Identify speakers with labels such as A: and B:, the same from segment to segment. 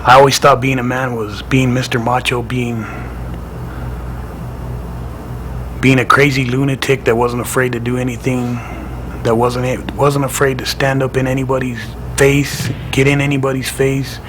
A: I always thought being a man was being Mr. Macho, being a crazy lunatic that wasn't afraid to do anything, that wasn't afraid to stand up in anybody's face, get in anybody's face,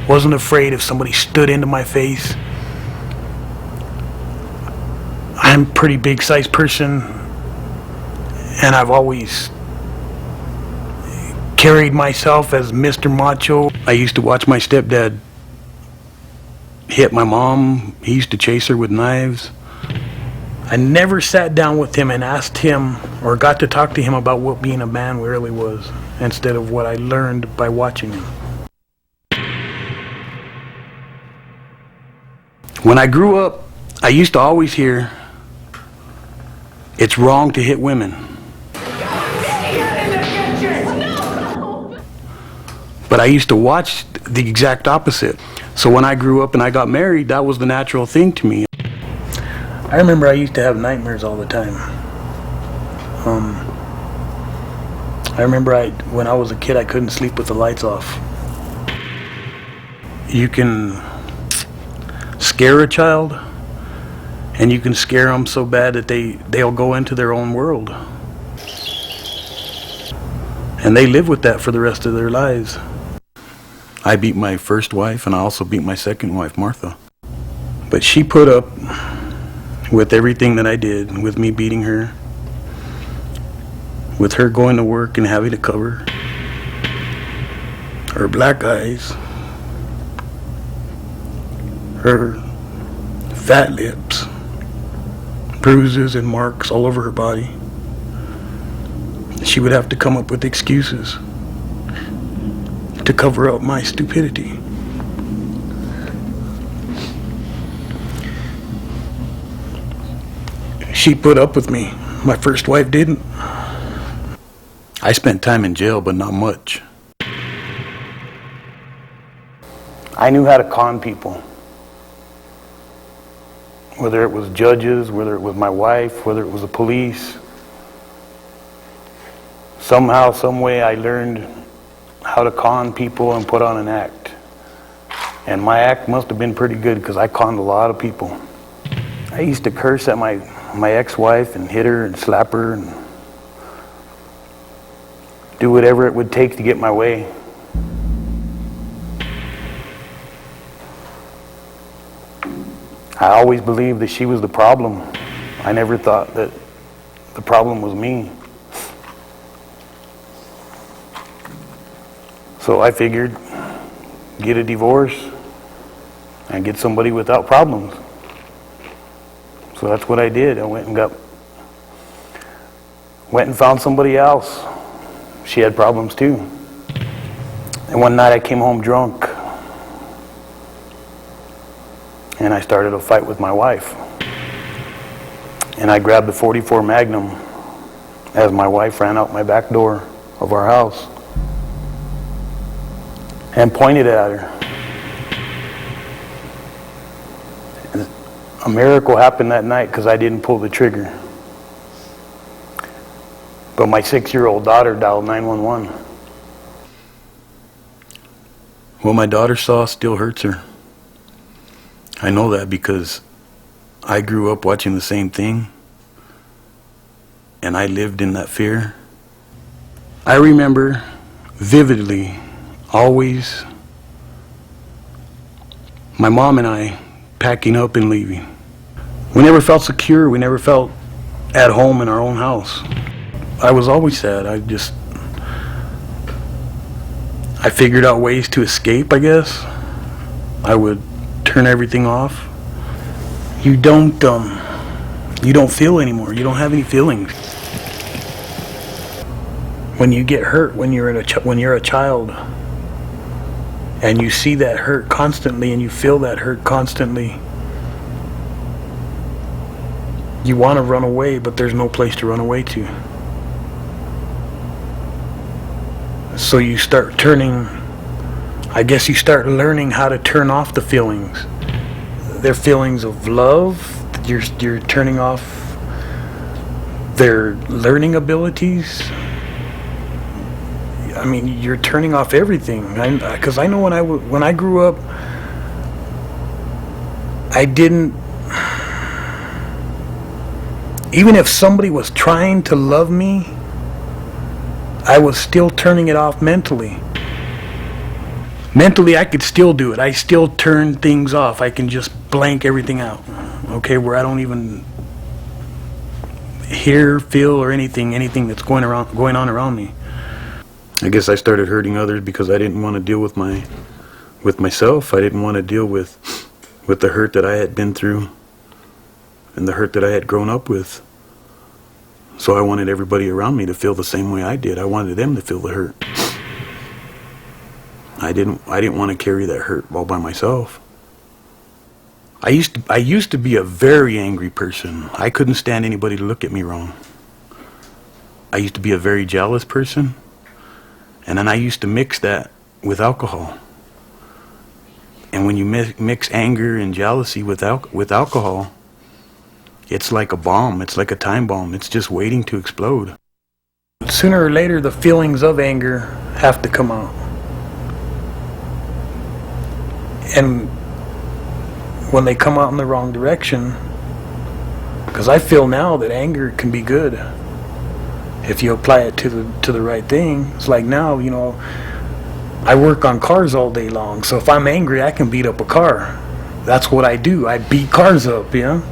A: wasn't afraid if somebody stood into my face. I'm a pretty big sized person, and I've always carried myself as Mr. Macho. I used to watch my stepdad hit my mom. He used to chase her with knives. I never sat down with him and asked him or got to talk to him about what being a man really was, instead of what I learned by watching him. When I grew up, I used to always hear, it's wrong to hit women. But I used to watch the exact opposite. So when I grew up and I got married, that was the natural thing to me. I remember I used to have nightmares all the time. I remember when I was a kid, I couldn't sleep with the lights off. You can scare a child, and you can scare them so bad that they'll go into their own world. And they live with that for the rest of their lives. I beat my first wife, and I also beat my second wife, Martha. But she put up with everything that I did, with me beating her, with her going to work and having to cover her black eyes, her fat lips, bruises and marks all over her body. She would have to come up with excuses to cover up my stupidity. She put up with me. My first wife didn't. I spent time in jail, but not much. I knew how to con people. Whether it was judges, whether it was my wife, whether it was the police. Somehow, some way, I learned how to con people and put on an act. And my act must have been pretty good, because I conned a lot of people. I used to curse at my ex-wife and hit her and slap her and do whatever it would take to get my way. I always believed that she was the problem. I never thought that the problem was me. So I figured, get a divorce and get somebody without problems. So that's what I did. I went and found somebody else. She had problems too. And one night I came home drunk, and I started a fight with my wife. And I grabbed the .44 Magnum as my wife ran out my back door of our house and pointed it at her. And a miracle happened that night, because I didn't pull the trigger. But my 6-year-old daughter dialed 911. What my daughter saw still hurts her. I know that because I grew up watching the same thing, and I lived in that fear. I remember vividly, always, my mom and I packing up and leaving. We never felt secure. We never felt at home in our own house. I was always sad. I figured out ways to escape, I guess. I would turn everything off. You don't feel anymore. You don't have any feelings. When you get hurt, when you're a child, and you see that hurt constantly, and you feel that hurt constantly, you want to run away, but there's no place to run away to. So you start learning how to turn off the feelings. Their feelings of love, you're turning off their learning abilities. I mean, you're turning off everything. Because I know when I grew up, I didn't, even if somebody was trying to love me, I was still turning it off mentally. Mentally, I could still do it. I still turn things off. I can just blank everything out, okay, where I don't even hear, feel, or anything that's going on around me. I guess I started hurting others because I didn't want to deal with myself. I didn't want to deal with the hurt that I had been through and the hurt that I had grown up with. So I wanted everybody around me to feel the same way I did. I wanted them to feel the hurt. I didn't want to carry that hurt all by myself. I used to be a very angry person. I couldn't stand anybody to look at me wrong. I used to be a very jealous person, and then I used to mix that with alcohol. And when you mix anger and jealousy with alcohol, it's like a bomb. It's like a time bomb. It's just waiting to explode. Sooner or later, the feelings of anger have to come out. And when they come out in the wrong direction, because I feel now that anger can be good if you apply it to the right thing. It's like now, you know, I work on cars all day long, so if I'm angry, I can beat up a car. That's what I do. I beat cars up, you know.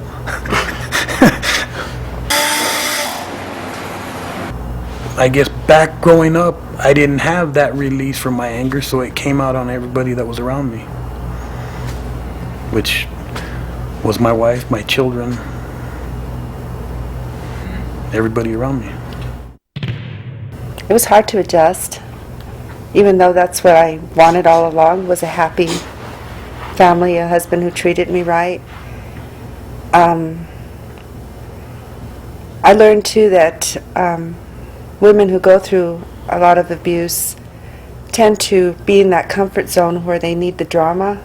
A: I guess back growing up, I didn't have that release from my anger, so it came out on everybody that was around me, which was my wife, my children, everybody around me.
B: It was hard to adjust, even though that's what I wanted all along, was a happy family, a husband who treated me right. I learned too that women who go through a lot of abuse tend to be in that comfort zone where they need the drama.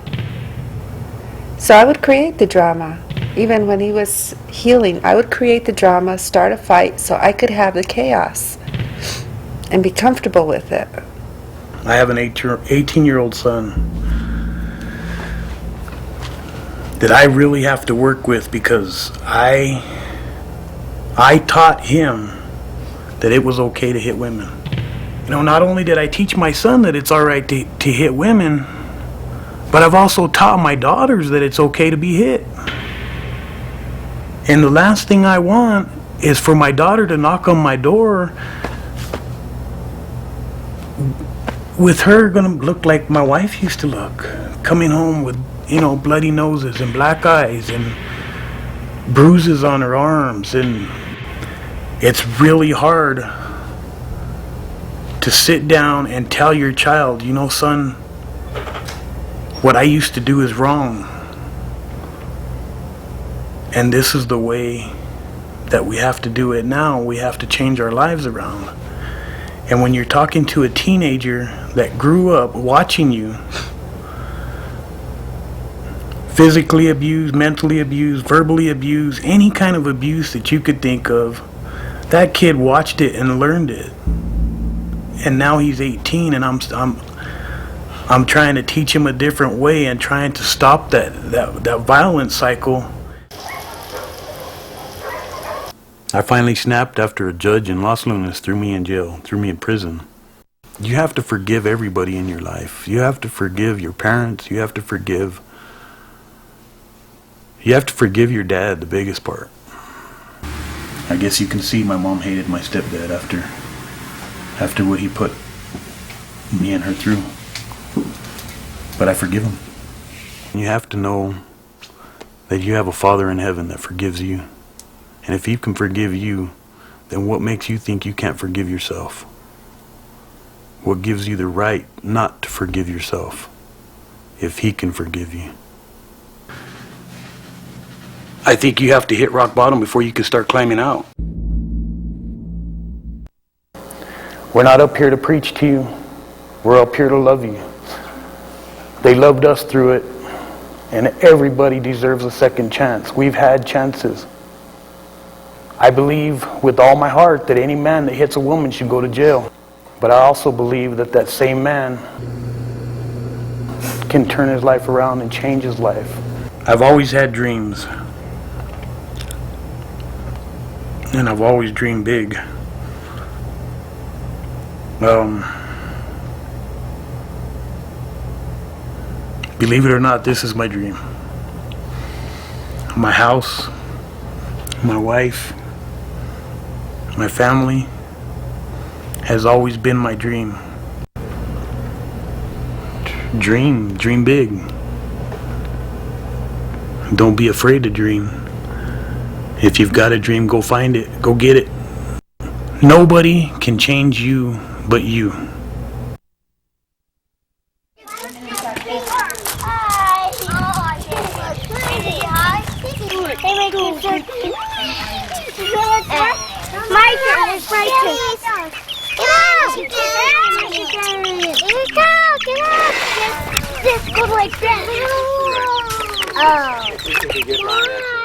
B: So I would create the drama. Even when he was healing, I would create the drama, start a fight so I could have the chaos and be comfortable with it.
A: I have an 18-year-old son that I really have to work with because I taught him that it was okay to hit women. You know, not only did I teach my son that it's all right to hit women, but I've also taught my daughters that it's okay to be hit. And the last thing I want is for my daughter to knock on my door with her gonna look like my wife used to look, coming home with, you know, bloody noses and black eyes and bruises on her arms. And it's really hard to sit down and tell your child, you know, son, what I used to do is wrong. And this is the way that we have to do it now. We have to change our lives around. And when you're talking to a teenager that grew up watching you physically abused, mentally abused, verbally abused, any kind of abuse that you could think of, that kid watched it and learned it. And now he's 18, and I'm trying to teach him a different way and trying to stop that violent cycle. I finally snapped after a judge in Los Lunas threw me in jail, threw me in prison. You have to forgive everybody in your life. You have to forgive your parents. You have to forgive your dad, the biggest part. I guess you can see my mom hated my stepdad after what he put me and her through. But I forgive him. You have to know that you have a Father in heaven that forgives you. And if he can forgive you, then what makes you think you can't forgive yourself? What gives you the right not to forgive yourself if he can forgive you? I think you have to hit rock bottom before you can start climbing out. We're not up here to preach to you. We're up here to love you. They loved us through it, and everybody deserves a second chance. We've had chances. I believe with all my heart that any man that hits a woman should go to jail. But I also believe that that same man can turn his life around and change his life. I've always had dreams. And I've always dreamed big. Believe it or not, this is my dream. My house, my wife, my family has always been my dream. Dream big. Don't be afraid to dream. If you've got a dream, go find it. Go get it. Nobody can change you but you.
C: My turn. It's my turn. Get out! Get out! Just go like that. Oh.